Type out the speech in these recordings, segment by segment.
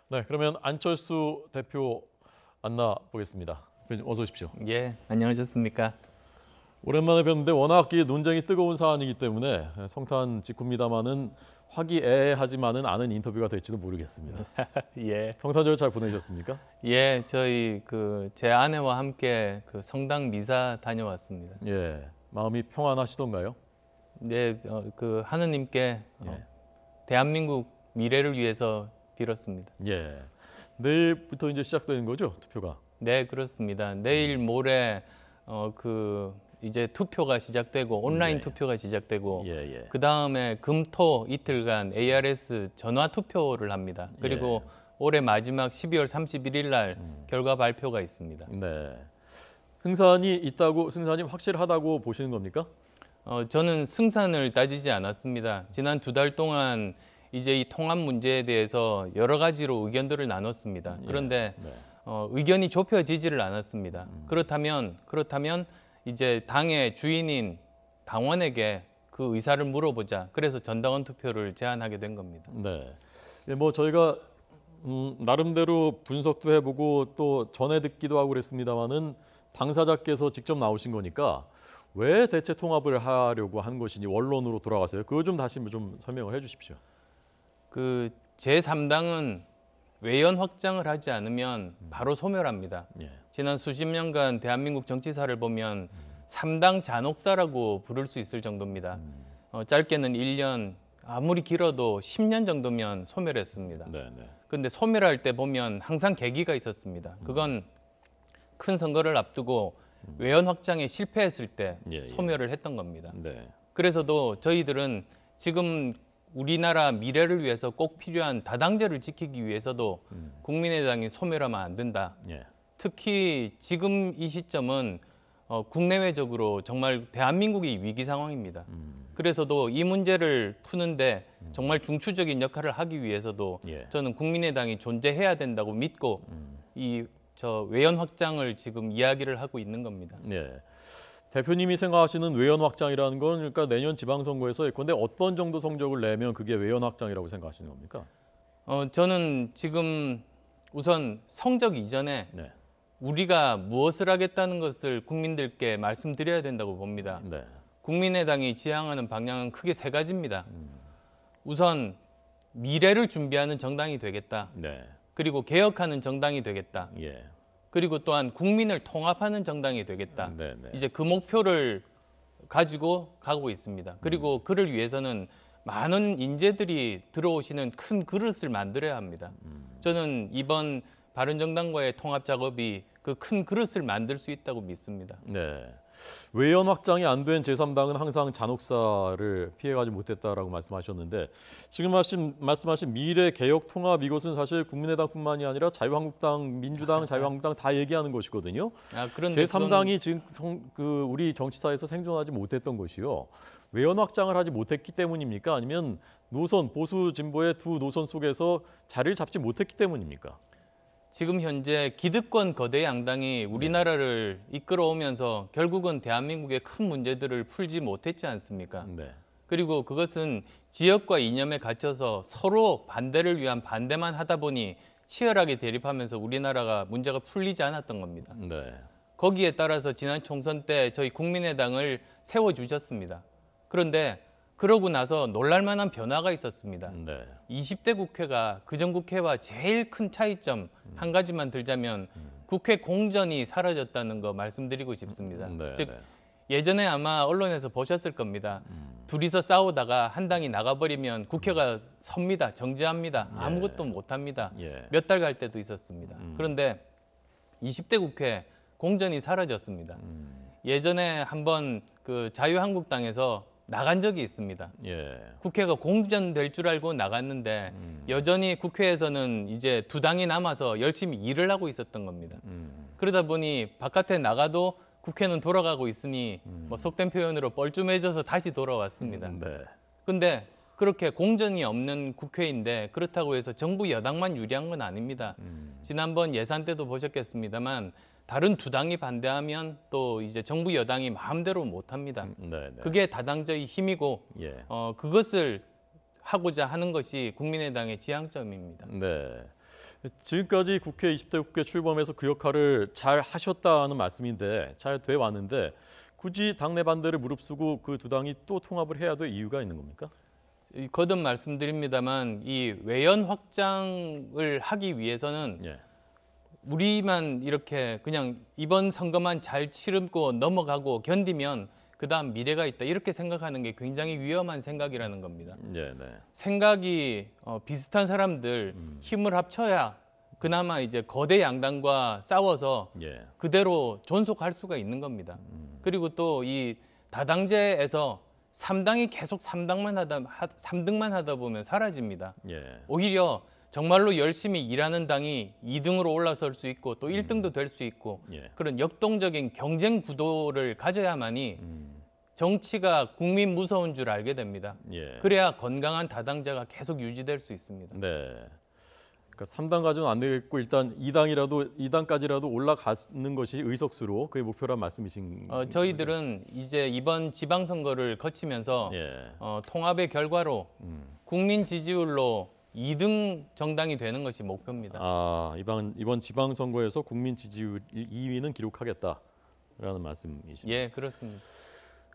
네, 그러면 안철수 대표 만나 보겠습니다. 어서 오십시오. 예, 안녕하셨습니까? 오랜만에 뵙는데 워낙 이 논쟁이 뜨거운 사안이기 때문에 성탄 직후입니다만은 화기애애하지만은 않은 인터뷰가 될지도 모르겠습니다. 예, 성탄절 잘 보내셨습니까? 예, 저희 제 아내와 함께 성당 미사 다녀왔습니다. 예, 마음이 평안하시던가요? 네, 하느님께 예. 대한민국 미래를 위해서 빌었습니다. 예, 내일부터 이제 시작되는 거죠, 투표가? 네, 그렇습니다. 내일 모레 이제 투표가 시작되고 온라인 네. 투표가 시작되고 예, 예. 그 다음에 금토 이틀간 ARS 전화 투표를 합니다. 그리고 올해 마지막 12월 31일 날 결과 발표가 있습니다. 네. 승산이 확실하다고 보시는 겁니까? 저는 승산을 따지지 않았습니다. 지난 2달 동안 이제 이 통합 문제에 대해서 여러 가지로 의견들을 나눴습니다. 그런데 네. 의견이 좁혀지지를 않았습니다. 그렇다면 이제 당의 주인인 당원에게 그 의사를 물어보자. 그래서 전당원 투표를 제안하게 된 겁니다. 네. 예, 뭐 저희가 나름대로 분석도 해보고 또 전해 듣기도 하고 그랬습니다만은 당사자께서 직접 나오신 거니까 왜 대체 통합을 하려고 한 것인지 원론으로 돌아가세요. 그거 좀 다시 좀 설명을 해주십시오. 제3당은 외연 확장을 하지 않으면 바로 소멸합니다. 예. 지난 수십 년간 대한민국 정치사를 보면 3당 잔혹사라고 부를 수 있을 정도입니다. 짧게는 1년, 아무리 길어도 10년 정도면 소멸했습니다. 네, 네. 근데 소멸할 때 보면 항상 계기가 있었습니다. 그건 큰 선거를 앞두고 외연 확장에 실패했을 때 예. 소멸을 했던 겁니다. 네. 그래서도 저희들은 지금 우리나라 미래를 위해서 꼭 필요한 다당제를 지키기 위해서도 국민의당이 소멸하면 안 된다. 예. 특히 지금 이 시점은 국내외적으로 정말 대한민국이 위기 상황입니다. 그래서도 이 문제를 푸는데 정말 중추적인 역할을 하기 위해서도 예. 저는 국민의당이 존재해야 된다고 믿고 외연 확장을 지금 이야기를 하고 있는 겁니다. 예. 대표님이 생각하시는 외연 확장이라는 건 그러니까 내년 지방선거에서 예컨대 어떤 정도 성적을 내면 그게 외연 확장이라고 생각하시는 겁니까? 저는 지금 우선 성적 이전에 네. 우리가 무엇을 하겠다는 것을 국민들께 말씀드려야 된다고 봅니다. 네. 국민의당이 지향하는 방향은 크게 3가지입니다. 우선 미래를 준비하는 정당이 되겠다. 네. 그리고 개혁하는 정당이 되겠다. 예. 그리고 또한 국민을 통합하는 정당이 되겠다. 네, 네. 이제 그 목표를 가지고 가고 있습니다. 그리고 그를 위해서는 많은 인재들이 들어오시는 큰 그릇을 만들어야 합니다. 저는 이번 바른정당과의 통합 작업이 그 큰 그릇을 만들 수 있다고 믿습니다. 네. 외연 확장이 안 된 제3당은 항상 잔혹사를 피해가지 못했다라고 말씀하셨는데 지금 말씀하신 미래 개혁 통합 이것은 사실 국민의당뿐만이 아니라 자유한국당, 민주당, 자유한국당 다 얘기하는 것이거든요. 그런데 제3당이 지금 우리 정치사에서 생존하지 못했던 것이요. 외연 확장을 하지 못했기 때문입니까? 아니면 노선 보수 진보의 두 노선 속에서 자리를 잡지 못했기 때문입니까? 지금 현재 기득권 거대 양당이 우리나라를 이끌어오면서 결국은 대한민국의 큰 문제들을 풀지 못했지 않습니까? 네. 그리고 그것은 지역과 이념에 갇혀서 서로 반대를 위한 반대만 하다 보니 치열하게 대립하면서 우리나라가 문제가 풀리지 않았던 겁니다. 네. 거기에 따라서 지난 총선 때 저희 국민의당을 세워주셨습니다. 그런데 그러고 나서 놀랄만한 변화가 있었습니다. 네. 20대 국회가 그전 국회와 제일 큰 차이점 한 가지만 들자면 국회 공전이 사라졌다는 거 말씀드리고 싶습니다. 네, 즉 네. 예전에 아마 언론에서 보셨을 겁니다. 둘이서 싸우다가 한 당이 나가버리면 국회가 섭니다. 정지합니다. 아무것도 못합니다. 예. 몇 달 갈 때도 있었습니다. 그런데 20대 국회 공전이 사라졌습니다. 예전에 한번 자유한국당에서 나간 적이 있습니다. 예. 국회가 공전될 줄 알고 나갔는데 여전히 국회에서는 이제 2당이 남아서 열심히 일을 하고 있었던 겁니다. 그러다 보니 바깥에 나가도 국회는 돌아가고 있으니 뭐 속된 표현으로 뻘쭘해져서 다시 돌아왔습니다. 네. 근데 그렇게 공전이 없는 국회인데 그렇다고 해서 정부 여당만 유리한 건 아닙니다. 지난번 예산 때도 보셨겠습니다만 다른 2당이 반대하면 또 이제 정부 여당이 마음대로 못합니다. 네, 네. 그게 다당제의 힘이고 예. 그것을 하고자 하는 것이 국민의당의 지향점입니다. 네. 지금까지 국회 20대 국회 출범해서 그 역할을 잘 하셨다는 말씀인데 잘 돼 왔는데 굳이 당내 반대를 무릅쓰고 그 두 당이 또 통합을 해야 될 이유가 있는 겁니까? 거듭 말씀드립니다만 이 외연 확장을 하기 위해서는 예. 우리만 이렇게 그냥 이번 선거만 잘 치르고 넘어가고 견디면 그다음 미래가 있다 이렇게 생각하는 게 굉장히 위험한 생각이라는 겁니다. 예, 네. 생각이 비슷한 사람들 힘을 합쳐야 그나마 이제 거대 양당과 싸워서 예. 그대로 존속할 수가 있는 겁니다. 그리고 또 이 다당제에서 3당이 계속 3등만 하다 보면 사라집니다. 예. 오히려 정말로 열심히 일하는 당이 2등으로 올라설 수 있고 또 1등도 될 수 있고 예. 그런 역동적인 경쟁 구도를 가져야만이 정치가 국민 무서운 줄 알게 됩니다. 예. 그래야 건강한 다당제가 계속 유지될 수 있습니다. 네. 그러니까 3당까지는 안 되겠고 일단 2당까지라도 올라가는 것이 의석수로 그게 목표란 말씀이신 저희들은 이제 이번 지방선거를 거치면서 예. 통합의 결과로 국민 지지율로 2등 정당이 되는 것이 목표입니다. 아, 이번 지방선거에서 국민 지지율 2위는 기록하겠다라는 말씀이십니다. 예, 그렇습니다.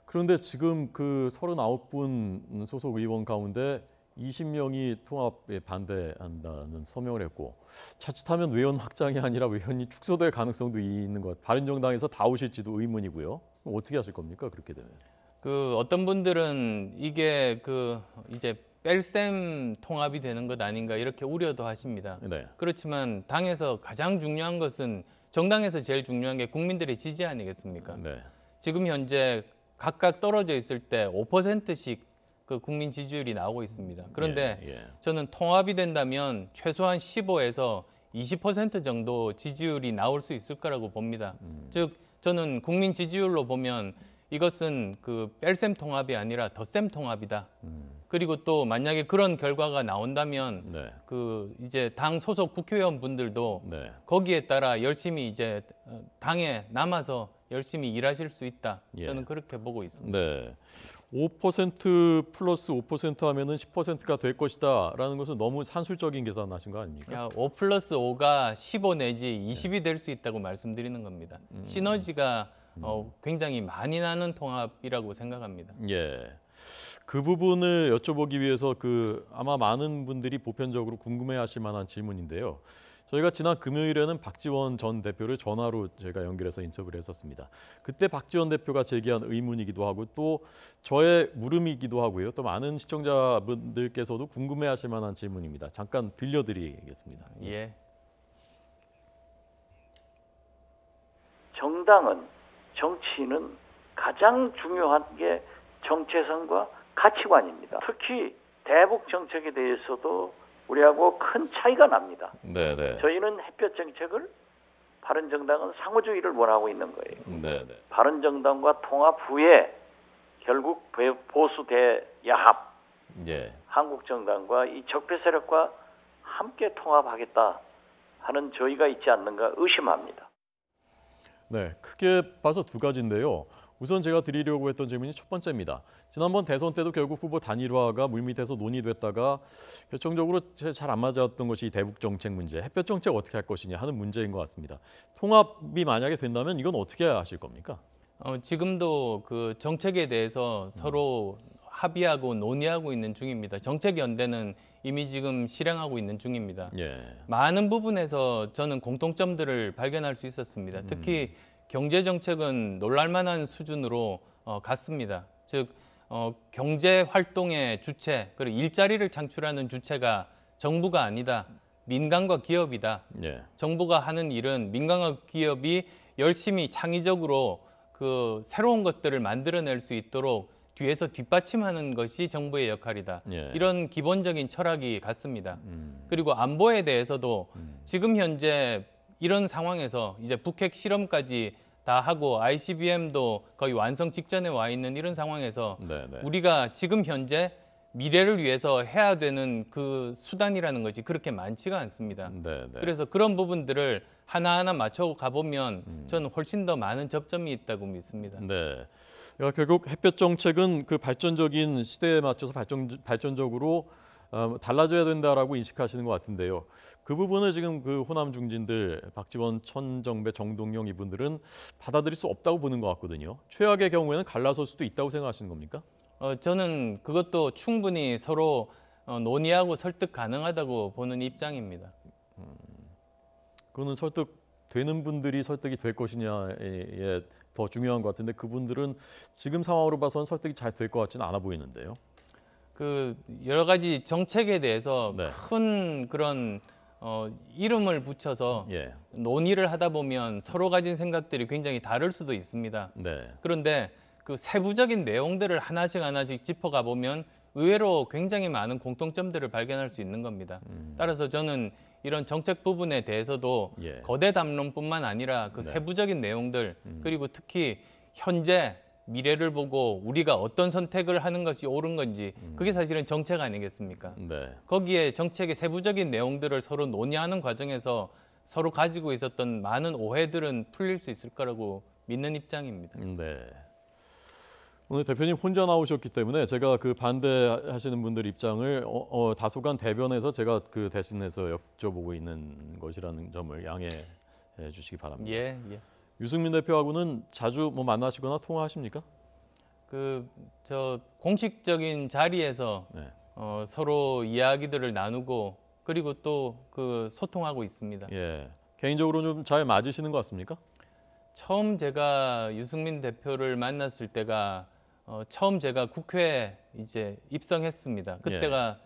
그런데 지금 그 39분 소속 의원 가운데 20명이 통합에 반대한다는 서명을 했고 자칫하면 외연 확장이 아니라 외연이 축소될 가능성도 있는 것 같아요. 바른정당에서 다 오실지도 의문이고요. 그럼 어떻게 하실 겁니까? 그렇게 되면. 그 어떤 분들은 이게 그 이제 뺄셈 통합이 되는 것 아닌가 이렇게 우려도 하십니다. 네. 그렇지만 당에서 가장 중요한 것은 정당에서 제일 중요한 게 국민들의 지지 아니겠습니까? 네. 지금 현재 각각 떨어져 있을 때 5%씩 그 국민 지지율이 나오고 있습니다. 그런데 예, 예. 저는 통합이 된다면 최소한 15에서 20% 정도 지지율이 나올 수 있을 거라고 봅니다. 즉 저는 국민 지지율로 보면 이것은 그 뺄셈 통합이 아니라 덧셈 통합이다. 그리고 또 만약에 그런 결과가 나온다면 네. 그 이제 당 소속 국회의원분들도 네. 거기에 따라 열심히 이제 당에 남아서 열심히 일하실 수 있다. 예. 저는 그렇게 보고 있습니다. 네. 5% 플러스 5% 하면은 10%가 될 것이다라는 것은 너무 산술적인 계산하신 거 아닙니까? 5 플러스 5가 15 내지 20이 될 수 있다고 말씀드리는 겁니다. 시너지가 굉장히 많이 나는 통합이라고 생각합니다. 예. 그 부분을 여쭤보기 위해서 아마 많은 분들이 보편적으로 궁금해하실 만한 질문인데요. 저희가 지난 금요일에는 박지원 전 대표를 전화로 제가 연결해서 인터뷰를 했었습니다. 그때 박지원 대표가 제기한 의문이기도 하고 또 저의 물음이기도 하고요. 또 많은 시청자분들께서도 궁금해하실 만한 질문입니다. 잠깐 들려드리겠습니다. 예. 정당은 정치는 가장 중요한 게 정체성과 가치관입니다. 특히 대북 정책에 대해서도 우리하고 큰 차이가 납니다. 네네. 저희는 햇볕 정책을 바른정당은 상호주의를 원하고 있는 거예요. 네네. 바른정당과 통합 후에 결국 보수 대야합 예. 한국정당과 이 적폐 세력과 함께 통합하겠다 하는 저희가 있지 않는가 의심합니다. 네, 크게 봐서 두 가지인데요. 우선 제가 드리려고 했던 질문이 첫 번째입니다. 지난번 대선 때도 결국 후보 단일화가 물밑에서 논의됐다가 결정적으로 잘 안 맞았던 것이 대북 정책 문제, 햇볕 정책 어떻게 할 것이냐 하는 문제인 것 같습니다. 통합이 만약에 된다면 이건 어떻게 하실 겁니까? 지금도 그 정책에 대해서 서로 합의하고 논의하고 있는 중입니다. 정책 연대는 이미 지금 실행하고 있는 중입니다. 예. 많은 부분에서 저는 공통점들을 발견할 수 있었습니다. 특히 경제 정책은 놀랄만한 수준으로 갔습니다. 즉 경제 활동의 주체 그리고 일자리를 창출하는 주체가 정부가 아니다. 민간과 기업이다. 예. 정부가 하는 일은 민간과 기업이 열심히 창의적으로 그 새로운 것들을 만들어낼 수 있도록 뒤에서 뒷받침하는 것이 정부의 역할이다. 예. 이런 기본적인 철학이 같습니다. 그리고 안보에 대해서도 지금 현재 이런 상황에서 이제 북핵 실험까지 다 하고 ICBM도 거의 완성 직전에 와 있는 이런 상황에서 네네. 우리가 지금 현재 미래를 위해서 해야 되는 그 수단이라는 것이 그렇게 많지가 않습니다. 네네. 그래서 그런 부분들을 하나하나 맞춰 가보면 저는 훨씬 더 많은 접점이 있다고 믿습니다. 네. 그러니까 결국 햇볕 정책은 그 발전적인 시대에 맞춰서 발전적으로 달라져야 된다라고 인식하시는 것 같은데요. 그 부분을 지금 그 호남 중진들 박지원, 천정배, 정동영 이분들은 받아들일 수 없다고 보는 것 같거든요. 최악의 경우에는 갈라설 수도 있다고 생각하시는 겁니까? 저는 그것도 충분히 서로 논의하고 설득 가능하다고 보는 입장입니다. 그거는 설득되는 분들이 설득이 될 것이냐에 더 중요한 것 같은데 그분들은 지금 상황으로 봐서는 설득이 잘 될 것 같지는 않아 보이는데요. 그 여러 가지 정책에 대해서 네. 큰 그런 이름을 붙여서 예, 논의를 하다 보면 서로 가진 생각들이 굉장히 다를 수도 있습니다. 네, 그런데 그 세부적인 내용들을 하나씩 짚어가 보면 의외로 굉장히 많은 공통점들을 발견할 수 있는 겁니다. 따라서 저는 이런 정책 부분에 대해서도 예. 거대 담론뿐만 아니라 그 네. 세부적인 내용들 그리고 특히 현재 미래를 보고 우리가 어떤 선택을 하는 것이 옳은 건지 그게 사실은 정책 아니겠습니까? 네, 거기에 정책의 세부적인 내용들을 서로 논의하는 과정에서 서로 가지고 있었던 많은 오해들은 풀릴 수 있을 거라고 믿는 입장입니다. 네. 오늘 대표님 혼자 나오셨기 때문에 제가 그 반대하시는 분들 입장을 다소간 대변해서 제가 그 대신해서 여쭤보고 있는 것이라는 점을 양해해 주시기 바랍니다. 예. 유승민 대표하고는 자주 뭐 만나시거나 통화하십니까? 저 공식적인 자리에서 네. 서로 이야기들을 나누고 그리고 또 그 소통하고 있습니다. 예. 개인적으로 좀 잘 맞으시는 것 같습니까? 처음 제가 유승민 대표를 만났을 때가 처음 제가 국회에 이제 입성했습니다. 그때가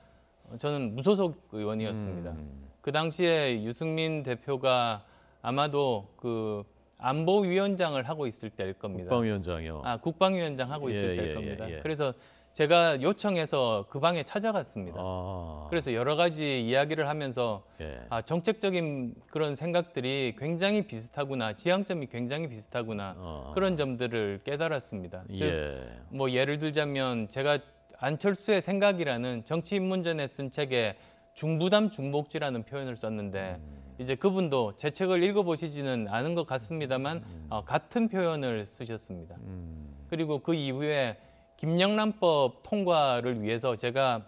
저는 무소속 의원이었습니다. 그 당시에 유승민 대표가 아마도 그 안보위원장을 하고 있을 때일 겁니다. 국방위원장이요. 국방위원장 하고 있을 예, 때일 예, 겁니다. 예. 그래서 제가 요청해서 그 방에 찾아갔습니다. 아, 그래서 여러 가지 이야기를 하면서 예. 정책적인 그런 생각들이 굉장히 비슷하구나, 지향점이 굉장히 비슷하구나 그런 점들을 깨달았습니다. 즉, 예. 뭐 예를 들자면 제가 안철수의 생각이라는 정치인문전에 쓴 책에 중부담 중복지라는 표현을 썼는데 이제 그분도 제 책을 읽어보시지는 않은 것 같습니다만 같은 표현을 쓰셨습니다. 그리고 그 이후에 김영란법 통과를 위해서 제가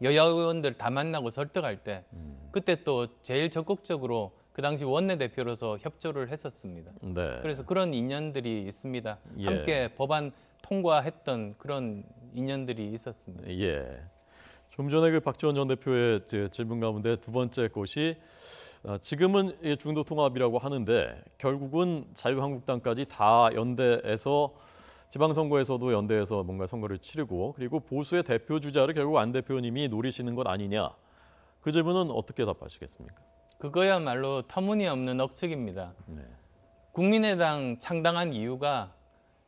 여야 의원들 다 만나고 설득할 때 그때 또 제일 적극적으로 그 당시 원내대표로서 협조를 했었습니다. 네. 그래서 그런 인연들이 있습니다. 예. 함께 법안 통과했던 그런 인연들이 있었습니다. 예. 좀 전에 그 박지원 전 대표의 질문 가운데 두 번째 것이 지금은 중도 통합이라고 하는데 결국은 자유한국당까지 다 연대해서 지방선거에서도 연대해서 뭔가 선거를 치르고 그리고 보수의 대표 주자를 결국 안 대표님이 노리시는 것 아니냐. 그 질문은 어떻게 답하시겠습니까? 그거야말로 터무니없는 억측입니다. 네. 국민의당 창당한 이유가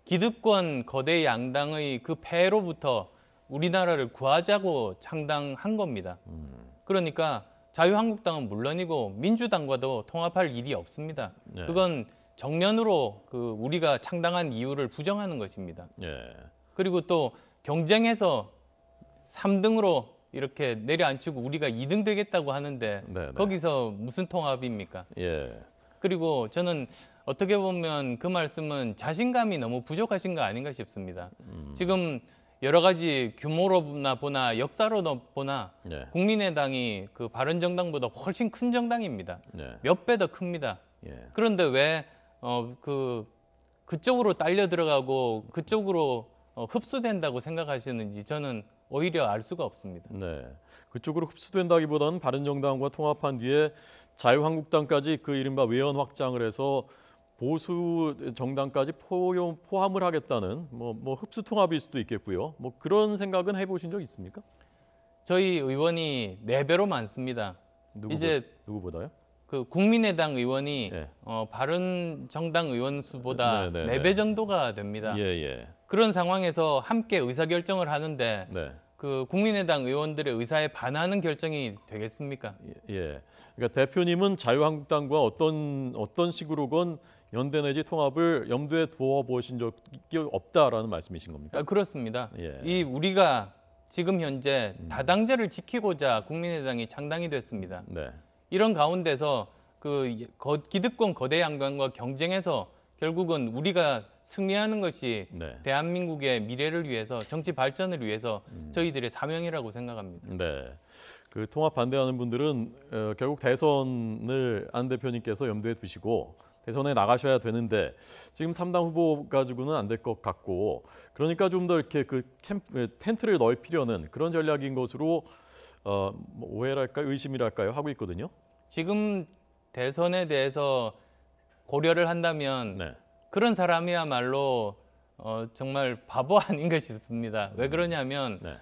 기득권 거대 양당의 그 폐해로부터 우리나라를 구하자고 창당한 겁니다. 그러니까 자유한국당은 물론이고 민주당과도 통합할 일이 없습니다. 네. 그건 정면으로 그 우리가 창당한 이유를 부정하는 것입니다. 예. 그리고 또 경쟁해서 3등으로 이렇게 내려앉히고 우리가 2등 되겠다고 하는데 네, 네. 거기서 무슨 통합입니까? 예. 그리고 저는 어떻게 보면 그 말씀은 자신감이 너무 부족하신 거 아닌가 싶습니다. 지금 여러 가지 규모로나 보나 역사로 보나 네. 국민의당이 그 바른정당보다 훨씬 큰 정당입니다. 네. 몇 배 더 큽니다. 예. 그런데 왜 그쪽으로 딸려 들어가고 그쪽으로 흡수된다고 생각하시는지 저는 오히려 알 수가 없습니다. 네. 그쪽으로 흡수된다기보다는 바른정당과 통합한 뒤에 자유한국당까지 그 이른바 외연 확장을 해서 보수 정당까지 포함을 하겠다는 뭐 흡수 통합일 수도 있겠고요. 뭐 그런 생각은 해보신 적 있습니까? 저희 의원이 4배로 많습니다. 누구보다요? 그 국민의당 의원이 예. 바른정당 의원 수보다 네, 네, 4배 네. 정도가 됩니다. 예. 그런 상황에서 함께 의사결정을 하는데 네. 그 국민의당 의원들의 의사에 반하는 결정이 되겠습니까? 예. 그러니까 대표님은 자유한국당과 어떤 식으로건 연대 내지 통합을 염두에 두어 보신 적이 없다라는 말씀이신 겁니까? 그렇습니다. 예. 이 우리가 지금 현재 다당제를 지키고자 국민의당이 창당이 됐습니다. 네. 이런 가운데서 그 기득권 거대 양당과 경쟁해서 결국은 우리가 승리하는 것이 네. 대한민국의 미래를 위해서 정치 발전을 위해서 저희들의 사명이라고 생각합니다. 네. 그 통합 반대하는 분들은 결국 대선을 안 대표님께서 염두에 두시고 대선에 나가셔야 되는데 지금 3당 후보 가지고는 안 될 것 같고 그러니까 좀 더 이렇게 텐트를 넓히려는 그런 전략인 것으로 뭐 오해랄까요, 의심이랄까요 하고 있거든요. 지금 대선에 대해서 고려를 한다면 네. 그런 사람이야말로 정말 바보 아닌가 싶습니다. 왜 그러냐면 네.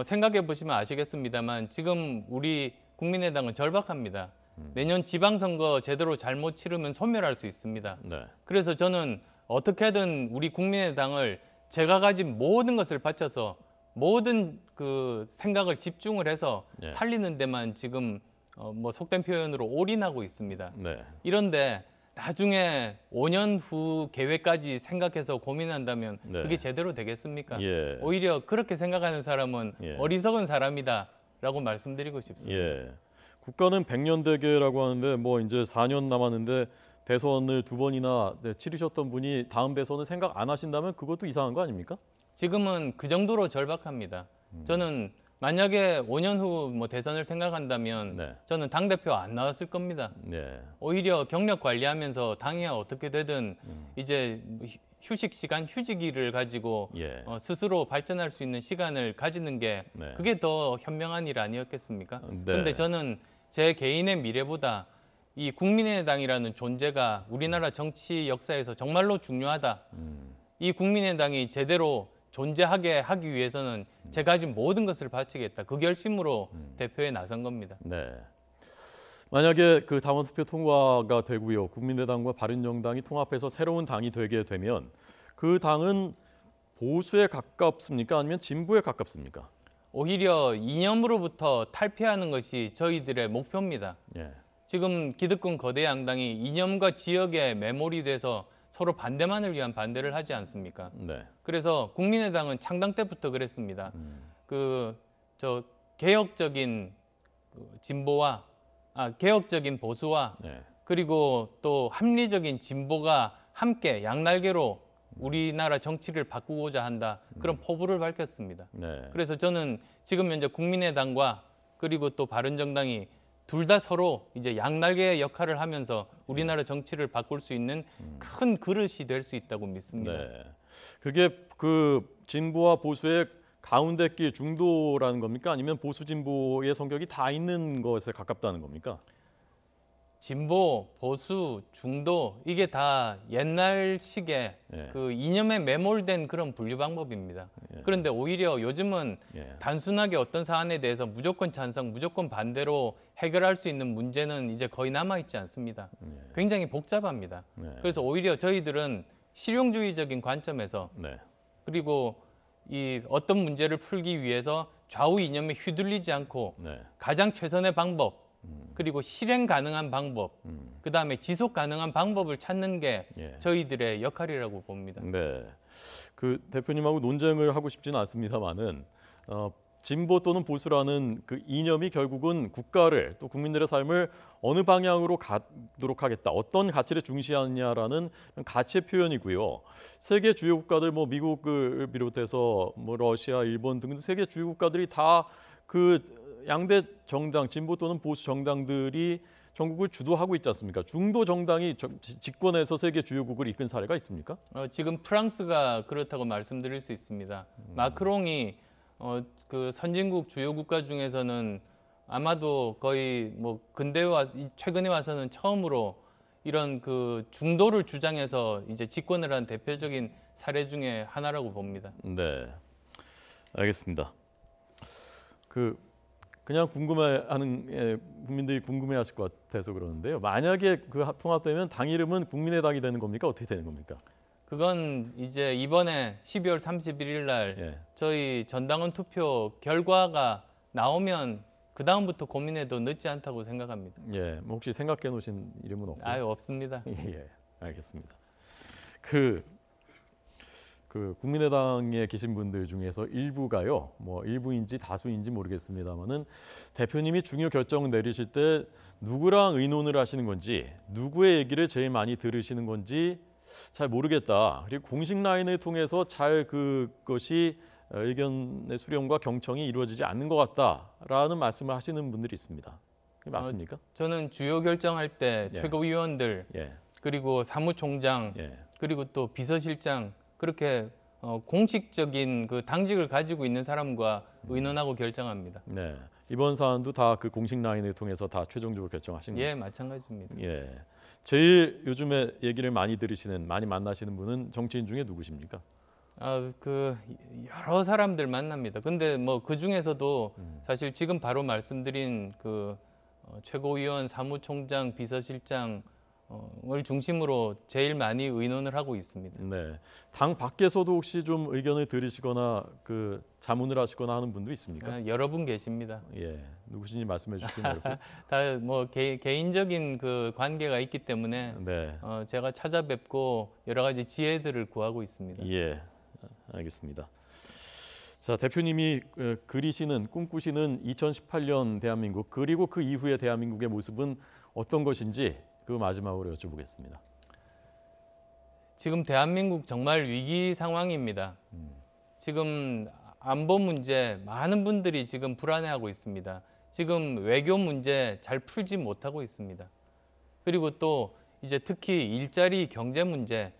생각해 보시면 아시겠습니다만 지금 우리 국민의당은 절박합니다. 내년 지방선거 제대로 잘못 치르면 소멸할 수 있습니다. 네. 그래서 저는 어떻게든 우리 국민의당을 제가 가진 모든 것을 바쳐서 모든 그 생각을 집중을 해서 네. 살리는 데만 지금 뭐 속된 표현으로 올인하고 있습니다. 네. 이런데 나중에 5년 후 계획까지 생각해서 고민한다면 네. 그게 제대로 되겠습니까? 예. 오히려 그렇게 생각하는 사람은 예. 어리석은 사람이다라고 말씀드리고 싶습니다. 예. 국가는 100년 대계라고 하는데 뭐 이제 4년 남았는데 대선을 2번이나 치르셨던 분이 다음 대선을 생각 안 하신다면 그것도 이상한 거 아닙니까? 지금은 그 정도로 절박합니다. 저는 만약에 5년 후 뭐 대선을 생각한다면 네. 저는 당대표 안 나왔을 겁니다. 네. 오히려 경력 관리하면서 당이 어떻게 되든 이제 휴식 시간, 휴직일을 가지고 예. 스스로 발전할 수 있는 시간을 가지는 게 네. 그게 더 현명한 일 아니었겠습니까? 네. 그런데 저는 제 개인의 미래보다 이 국민의당이라는 존재가 우리나라 정치 역사에서 정말로 중요하다. 이 국민의당이 제대로 존재하게 하기 위해서는 제가 가진 모든 것을 바치겠다. 그 결심으로 대표에 나선 겁니다. 네. 만약에 그 당원 투표 통과가 되고요. 국민의당과 바른정당이 통합해서 새로운 당이 되게 되면 그 당은 보수에 가깝습니까? 아니면 진보에 가깝습니까? 오히려 이념으로부터 탈피하는 것이 저희들의 목표입니다. 예. 지금 기득권 거대 양당이 이념과 지역에 매몰이 돼서 서로 반대만을 위한 반대를 하지 않습니까? 네. 그래서 국민의당은 창당 때부터 그랬습니다. 저 개혁적인 진보와 개혁적인 보수와 네. 그리고 또 합리적인 진보가 함께 양날개로 우리나라 정치를 바꾸고자 한다. 그런 포부를 밝혔습니다. 네. 그래서 저는 지금 현재 국민의당과 그리고 또 바른정당이 둘 다 서로 이제 양날개의 역할을 하면서 우리나라 정치를 바꿀 수 있는 큰 그릇이 될 수 있다고 믿습니다. 네. 그게 그 진보와 보수의 가운데 길 중도라는 겁니까? 아니면 보수 진보의 성격이 다 있는 것에 가깝다는 겁니까? 진보, 보수, 중도 이게 다 옛날식의 예. 그 이념에 매몰된 그런 분류 방법입니다. 그런데 오히려 요즘은 예. 단순하게 어떤 사안에 대해서 무조건 찬성, 무조건 반대로 해결할 수 있는 문제는 이제 거의 남아있지 않습니다. 굉장히 복잡합니다. 네. 그래서 오히려 저희들은 실용주의적인 관점에서 네. 그리고 이 어떤 문제를 풀기 위해서 좌우 이념에 휘둘리지 않고 네. 가장 최선의 방법 그리고 실행 가능한 방법 그다음에 지속 가능한 방법을 찾는 게 예. 저희들의 역할이라고 봅니다. 네. 그 대표님하고 논쟁을 하고 싶지는 않습니다만은 진보 또는 보수라는 그 이념이 결국은 국가를 또 국민들의 삶을 어느 방향으로 가도록 하겠다. 어떤 가치를 중시하느냐라는 가치의 표현이고요. 세계 주요 국가들 뭐 미국을 비롯해서 뭐 러시아, 일본 등 세계 주요 국가들이 다 그 양대 정당, 진보 또는 보수 정당들이 전국을 주도하고 있지 않습니까? 중도 정당이 집권해서 세계 주요국을 이끈 사례가 있습니까? 지금 프랑스가 그렇다고 말씀드릴 수 있습니다. 마크롱이 그 선진국 주요 국가 중에서는 아마도 거의 뭐 최근에 와서는 처음으로 이런 그 중도를 주장해서 이제 집권을 한 대표적인 사례 중에 하나라고 봅니다. 네, 알겠습니다. 그냥 궁금해하는 국민들이 궁금해하실 것 같아서 그러는데요. 만약에 그 통합되면 당 이름은 국민의당이 되는 겁니까? 어떻게 되는 겁니까? 그건 이제 이번에 12월 31일 날 예. 저희 전당원 투표 결과가 나오면 그 다음부터 고민해도 늦지 않다고 생각합니다. 예, 뭐 혹시 생각해 놓으신 이름은 없고요? 아유 없습니다. 예, 알겠습니다. 그 국민의당에 계신 분들 중에서 일부가요, 뭐 일부인지 다수인지 모르겠습니다만은 대표님이 중요 결정 내리실 때 누구랑 의논을 하시는 건지, 누구의 얘기를 제일 많이 들으시는 건지 잘 모르겠다. 그리고 공식 라인을 통해서 잘 그것이 의견의 수렴과 경청이 이루어지지 않는 것 같다라는 말씀을 하시는 분들이 있습니다. 그게 맞습니까? 저는 주요 결정할 때 예. 최고위원들 예, 그리고 사무총장 예, 그리고 또 비서실장 그렇게 공식적인 그 당직을 가지고 있는 사람과 의논하고 결정합니다. 네. 이번 사안도 다 그 공식 라인을 통해서 다 최종적으로 결정하신 거예요. 예, 마찬가지입니다. 예. 제일 요즘에 얘기를 많이 들으시는, 많이 만나시는 분은 정치인 중에 누구십니까? 그 여러 사람들 만납니다. 근데 뭐 그 중에서도 사실 지금 바로 말씀드린 그 최고위원, 사무총장, 비서실장을 중심으로 제일 많이 의논을 하고 있습니다. 네. 당 밖에서도 혹시 좀 의견을 들으시거나 그 자문을 하시거나 하는 분도 있습니까? 여러 분 계십니다. 예. 누구신지 말씀해 주시긴 어렵고. 다 뭐 개인적인 그 관계가 있기 때문에 네. 제가 찾아뵙고 여러 가지 지혜들을 구하고 있습니다. 예. 알겠습니다. 자, 대표님이 그리시는 꿈꾸시는 2018년 대한민국 그리고 그 이후의 대한민국의 모습은 어떤 것인지 그 마지막으로 여쭤보겠습니다. 지금 대한민국 정말 위기 상황입니다. 지금 안보 문제 많은 분들이 지금 불안해하고 있습니다. 지금 외교 문제 잘 풀지 못하고 있습니다. 그리고 또 이제 특히 일자리 경제 문제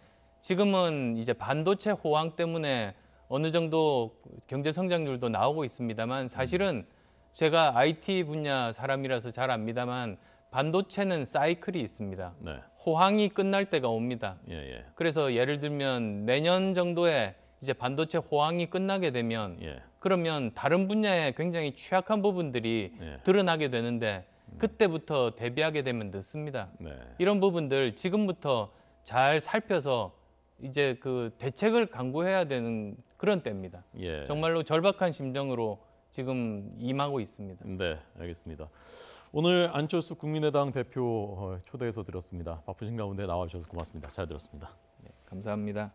지금은 이제 반도체 호황 때문에 어느 정도 경제 성장률도 나오고 있습니다만 사실은 제가 IT 분야 사람이라서 잘 압니다만 반도체는 사이클이 있습니다. 네. 호황이 끝날 때가 옵니다. 예, 예. 그래서 예를 들면 내년 정도에 이제 반도체 호황이 끝나게 되면 예. 그러면 다른 분야에 굉장히 취약한 부분들이 예. 드러나게 되는데 그때부터 대비하게 되면 늦습니다. 네. 이런 부분들 지금부터 잘 살펴서 이제 그 대책을 강구해야 되는 그런 때입니다. 예. 정말로 절박한 심정으로 지금 임하고 있습니다. 네, 알겠습니다. 오늘 안철수 국민의당 대표 초대해서 들었습니다. 바쁘신 가운데 나와주셔서 고맙습니다. 잘 들었습니다. 네, 감사합니다.